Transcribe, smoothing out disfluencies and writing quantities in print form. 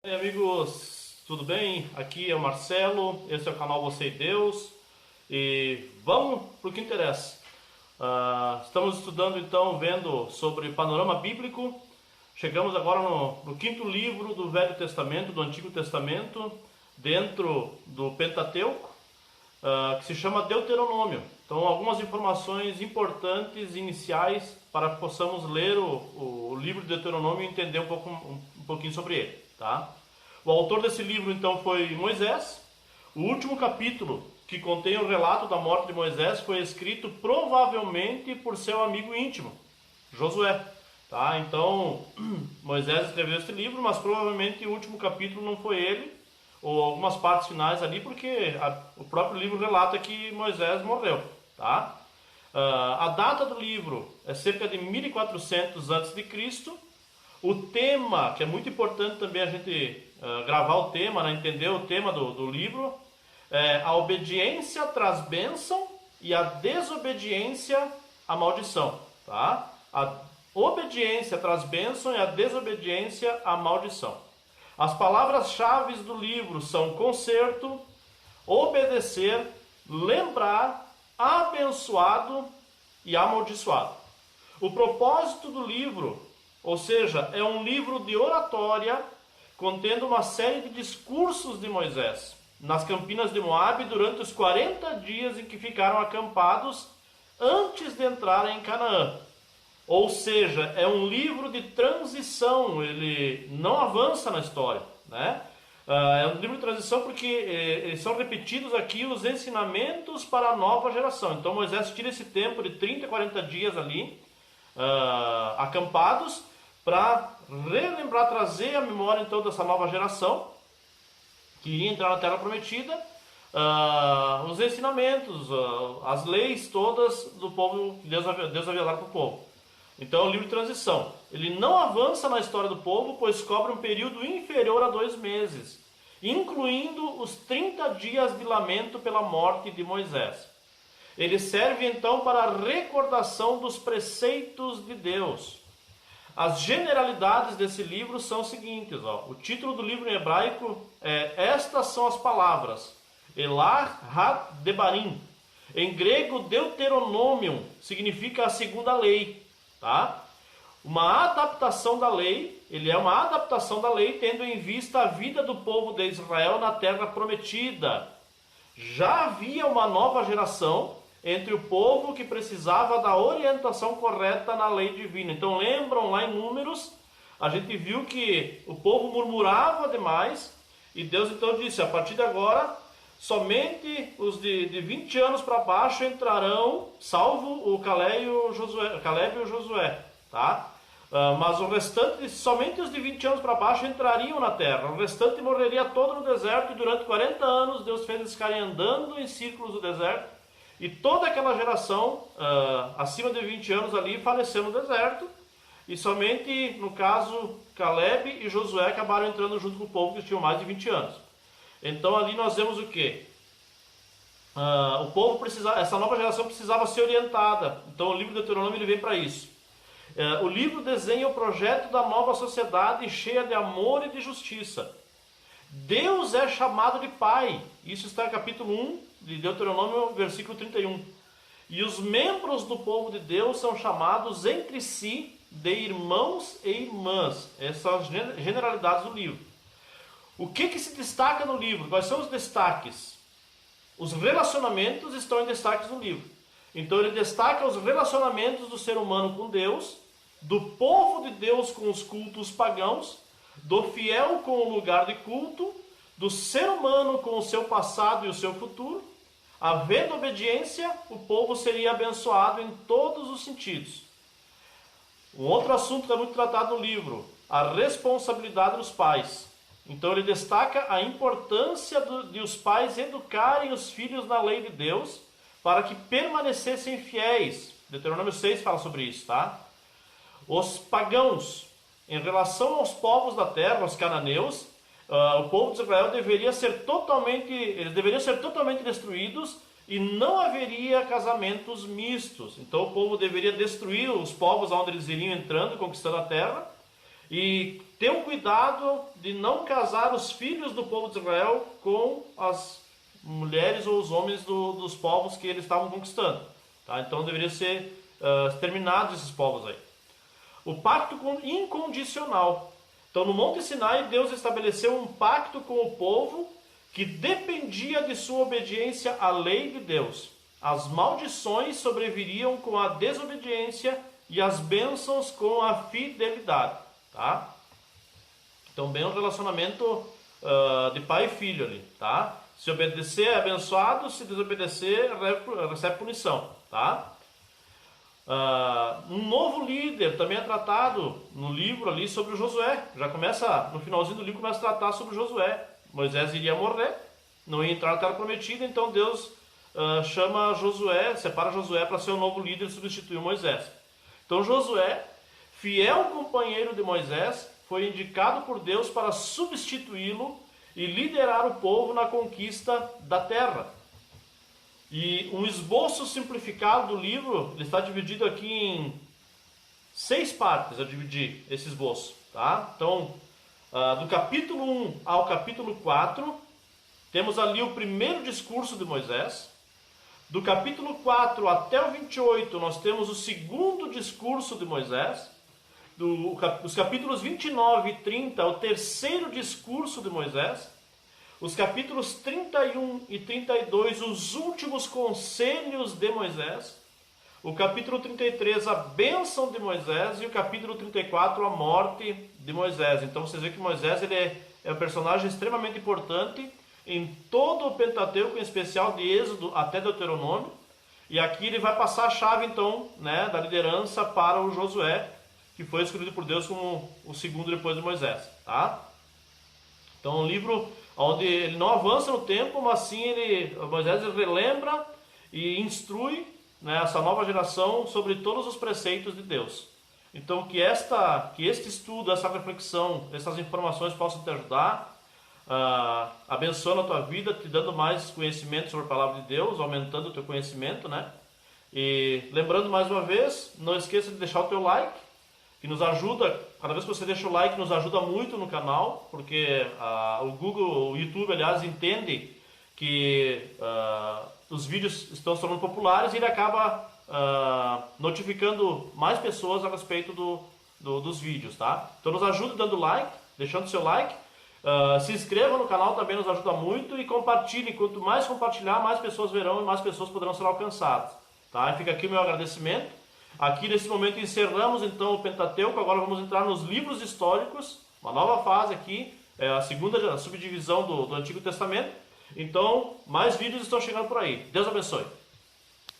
E aí, amigos, tudo bem? Aqui é o Marcelo, esse é o canal Você e Deus e vamos para o que interessa. Estamos estudando então, vendo sobre panorama bíblico. Chegamos agora no quinto livro do Velho Testamento, do Antigo Testamento, dentro do Pentateuco, que se chama Deuteronômio. Então, algumas informações importantes iniciais para que possamos ler o livro de Deuteronômio e entender um pouquinho sobre ele, tá? O autor desse livro, então, foi Moisés. O último capítulo, que contém o relato da morte de Moisés, foi escrito provavelmente por seu amigo íntimo, Josué. Tá? Então, Moisés escreveu esse livro, mas provavelmente o último capítulo não foi ele, ou algumas partes finais ali, porque o próprio livro relata que Moisés morreu. Tá? A data do livro é cerca de 1400 a.C. O tema, que é muito importante também a gente gravar o tema, né, entender o tema do livro, é a obediência traz bênção e a desobediência a maldição. Tá? A obediência traz bênção e a desobediência a maldição. As palavras-chave do livro são conserto, obedecer, lembrar, abençoado e amaldiçoado. O propósito do livro, ou seja, é um livro de oratória contendo uma série de discursos de Moisés nas campinas de Moabe durante os 40 dias em que ficaram acampados antes de entrarem em Canaã. Ou seja, é um livro de transição, ele não avança na história, né? É um livro de transição porque eles são repetidos aqui os ensinamentos para a nova geração. Então Moisés tira esse tempo de 30, 40 dias ali, acampados, para relembrar, trazer a memória então dessa nova geração que iria entrar na Terra Prometida, os ensinamentos, as leis todas do povo que Deus havia dado para o povo. Então é um livro de transição. Ele não avança na história do povo, pois cobre um período inferior a 2 meses, incluindo os 30 dias de lamento pela morte de Moisés. Ele serve então para a recordação dos preceitos de Deus. As generalidades desse livro são as seguintes. O título do livro em hebraico é Estas são as palavras, Elah Ha-Debarim. Em grego, Deuteronomium significa a segunda lei. Tá? Uma adaptação da lei, ele é uma adaptação da lei tendo em vista a vida do povo de Israel na terra prometida. Já havia uma nova geração entre o povo que precisava da orientação correta na lei divina. Então lembram lá em Números, a gente viu que o povo murmurava demais e Deus então disse, a partir de agora somente os de 20 anos para baixo entrarão, salvo o Caleb e o Josué, tá? Mas o restante, somente os de 20 anos para baixo entrariam na terra. O restante morreria todo no deserto e durante 40 anos Deus fez eles ficarem andando em círculos do deserto. E toda aquela geração, acima de 20 anos ali, faleceu no deserto. E somente, no caso, Caleb e Josué acabaram entrando junto com o povo que tinham mais de 20 anos. Então ali nós vemos o que? O povo precisava, essa nova geração precisava ser orientada. Então o livro de Deuteronômio ele vem para isso. O livro desenha o projeto da nova sociedade cheia de amor e de justiça. Deus é chamado de Pai. Isso está no capítulo 1 de Deuteronômio, versículo 31. E os membros do povo de Deus são chamados entre si de irmãos e irmãs. Essas são as generalidades do livro. O que se destaca no livro? Quais são os destaques? Os relacionamentos estão em destaques no livro. Então ele destaca os relacionamentos do ser humano com Deus, do povo de Deus com os cultos pagãos, do fiel com o lugar de culto, do ser humano com o seu passado e o seu futuro. Havendo obediência, o povo seria abençoado em todos os sentidos. Um outro assunto que é muito tratado no livro, a responsabilidade dos pais. Então ele destaca a importância de os pais educarem os filhos na lei de Deus para que permanecessem fiéis. Deuteronômio 6 fala sobre isso, tá? Os pagãos, em relação aos povos da terra, os cananeus, o povo de Israel deveriam ser totalmente destruídos e não haveria casamentos mistos. Então o povo deveria destruir os povos onde eles iriam entrando, conquistando a terra, e ter um cuidado de não casar os filhos do povo de Israel com as mulheres ou os homens dos povos que eles estavam conquistando. Tá? Então deveriam ser exterminados esses povos aí. O pacto incondicional. Então no Monte Sinai, Deus estabeleceu um pacto com o povo que dependia de sua obediência à lei de Deus. As maldições sobreviriam com a desobediência e as bênçãos com a fidelidade. Tá? Então bem um relacionamento de pai e filho ali. Tá? Se obedecer é abençoado, se desobedecer recebe punição. Tá? Um novo líder também é tratado no livro ali sobre o Josué. Já começa, no finalzinho do livro, começa a tratar sobre Josué. Moisés iria morrer, não ia entrar na terra prometida, então Deus chama Josué, separa Josué para ser o novo líder e substituir Moisés. Então Josué, fiel companheiro de Moisés, foi indicado por Deus para substituí-lo e liderar o povo na conquista da terra. E um esboço simplificado do livro, ele está dividido aqui em 6 partes, eu dividi esse esboço. Tá? Então, do capítulo 1 ao capítulo 4, temos ali o primeiro discurso de Moisés. Do capítulo 4 até o 28, nós temos o segundo discurso de Moisés. Dos capítulos 29 e 30, o terceiro discurso de Moisés. Os capítulos 31 e 32, os últimos conselhos de Moisés. O capítulo 33, a bênção de Moisés. E o capítulo 34, a morte de Moisés. Então vocês veem que Moisés ele é um personagem extremamente importante em todo o Pentateuco, em especial de Êxodo até Deuteronômio. E aqui ele vai passar a chave então, né, da liderança para o Josué, que foi escolhido por Deus como o segundo depois de Moisés. Tá? Então um livro onde ele não avança no tempo, mas sim Moisés relembra e instrui, né, essa nova geração sobre todos os preceitos de Deus. Então que este estudo, essa reflexão, essas informações possam te ajudar, abençoando a tua vida, te dando mais conhecimento sobre a palavra de Deus, aumentando o teu conhecimento, né? E lembrando mais uma vez, não esqueça de deixar o teu like, que nos ajuda, cada vez que você deixa o like, nos ajuda muito no canal, porque o Google, o YouTube, aliás, entende que os vídeos estão se tornando populares e ele acaba notificando mais pessoas a respeito dos vídeos, tá? Então nos ajude dando like, deixando seu like, se inscreva no canal, também nos ajuda muito, e compartilhe. Quanto mais compartilhar, mais pessoas verão e mais pessoas poderão ser alcançadas, tá? E fica aqui o meu agradecimento. Aqui nesse momento encerramos então o Pentateuco. Agora vamos entrar nos livros históricos, uma nova fase aqui, a segunda subdivisão do Antigo Testamento. Então mais vídeos estão chegando por aí. Deus abençoe.